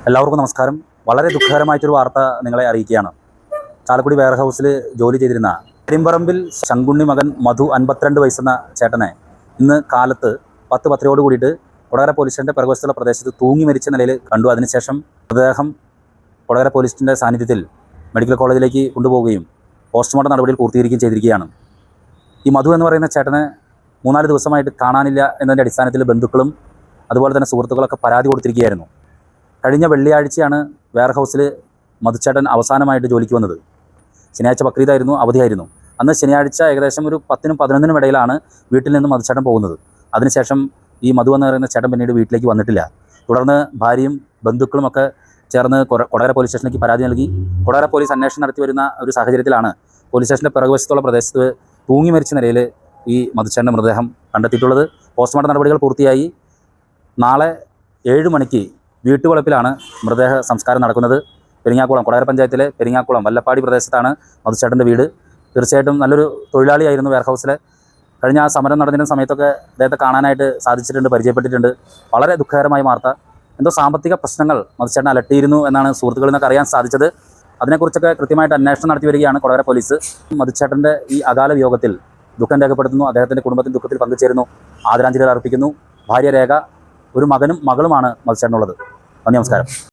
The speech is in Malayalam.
എല്ലാവർക്കും നമസ്കാരം. വളരെ ദുഃഖകരമായിട്ടൊരു വാർത്ത നിങ്ങളെ അറിയിക്കുകയാണ്. ചാലക്കുടി വെയർഹൗസിൽ ജോലി ചെയ്തിരുന്ന പെരുമ്പറമ്പിൽ ശങ്കുണ്ണി മകൻ മധു 52 വയസ്സെന്ന ചേട്ടനെ ഇന്ന് കാലത്ത് 10:10 കൂടിയിട്ട് കൊടകര പോലീസ് സ്റ്റേഷൻ്റെ പിറകുവശത്തുള്ള പ്രദേശത്ത് തൂങ്ങി മരിച്ച നിലയിൽ കണ്ടു. അതിനുശേഷം മൃതദേഹം കൊടകര പോലീസിൻ്റെ സാന്നിധ്യത്തിൽ മെഡിക്കൽ കോളേജിലേക്ക് കൊണ്ടുപോവുകയും പോസ്റ്റ്മോർട്ടം നടപടികൾ പൂർത്തീകരിക്കുകയും ചെയ്തിരിക്കുകയാണ്. ഈ മധു എന്ന് പറയുന്ന ചേട്ടനെ 3-4 ദിവസമായിട്ട് കാണാനില്ല എന്നതിൻ്റെ അടിസ്ഥാനത്തിൽ ബന്ധുക്കളും അതുപോലെ തന്നെ സുഹൃത്തുക്കളൊക്കെ പരാതി കൊടുത്തിരിക്കുകയായിരുന്നു. കഴിഞ്ഞ വെള്ളിയാഴ്ചയാണ് വെയർഹൗസിൽ മധുച്ചേട്ടൻ അവസാനമായിട്ട് ജോലിക്ക് വന്നത്. ശനിയാഴ്ച ബക്രീദായിരുന്നു, അവധിയായിരുന്നു. അന്ന് ശനിയാഴ്ച ഏകദേശം ഒരു 10-നും 11-നും ഇടയിലാണ് വീട്ടിൽ നിന്ന് മധുച്ചേട്ടൻ പോകുന്നത്. അതിനുശേഷം ഈ മധു എന്ന് പറയുന്ന ചേട്ടൻ പിന്നീട് വീട്ടിലേക്ക് വന്നിട്ടില്ല. തുടർന്ന് ഭാര്യയും ബന്ധുക്കളുമൊക്കെ ചേർന്ന് കൊടകര പോലീസ് സ്റ്റേഷനിലേക്ക് പരാതി നൽകി. കൊടകര പോലീസ് അന്വേഷണം നടത്തി വരുന്ന ഒരു സാഹചര്യത്തിലാണ് പോലീസ് സ്റ്റേഷൻ്റെ പിറകുവശത്തുള്ള പ്രദേശത്ത് തൂങ്ങി മരിച്ച നിലയിൽ ഈ മധുച്ചേട്ടൻ്റെ മൃതദേഹം കണ്ടെത്തിയിട്ടുള്ളത്. പോസ്റ്റ്മോർട്ടം നടപടികൾ പൂർത്തിയായി. നാളെ 7 മണിക്ക് വീട്ടുവളപ്പിലാണ് മൃതദേഹ സംസ്കാരം നടക്കുന്നത്. പെരിങ്ങാക്കുളം, കൊടകര പഞ്ചായത്തിലെ പെരിങ്ങാക്കുളം വല്ലപ്പാടി പ്രദേശത്താണ് മധുച്ചേട്ടൻ്റെ വീട്. തീർച്ചയായിട്ടും നല്ലൊരു തൊഴിലാളിയായിരുന്നു വെയർഹൗസിലെ. കഴിഞ്ഞ ആ സമരം നടന്നിരുന്ന സമയത്തൊക്കെ അദ്ദേഹത്തെ കാണാനായിട്ട് സാധിച്ചിട്ടുണ്ട്, പരിചയപ്പെട്ടിട്ടുണ്ട്. വളരെ ദുഃഖകരമായ വാർത്ത. എന്തോ സാമ്പത്തിക പ്രശ്നങ്ങൾ മധുച്ചേട്ടൻ അലട്ടിയിരുന്നു എന്നാണ് സുഹൃത്തുക്കളിൽ നിന്നൊക്കെ അറിയാൻ സാധിച്ചത്. അതിനെക്കുറിച്ചൊക്കെ കൃത്യമായിട്ട് അന്വേഷണം നടത്തി വരികയാണ് കൊടകര പോലീസ്. മധുച്ചേട്ടൻ്റെ ഈ അകാല വിയോഗത്തിൽ ദുഃഖം രേഖപ്പെടുത്തുന്നു. അദ്ദേഹത്തിൻ്റെ കുടുംബത്തിൻ്റെ ദുഃഖത്തിൽ പങ്കുചേരുന്നു, ആദരാഞ്ജലികൾ അർപ്പിക്കുന്നു. ഭാര്യ രേഖ, ഒരു മകനും മകളുമാണ് മധുച്ചേട്ടനുള്ളത്. നന്ദി, നമസ്കാരം.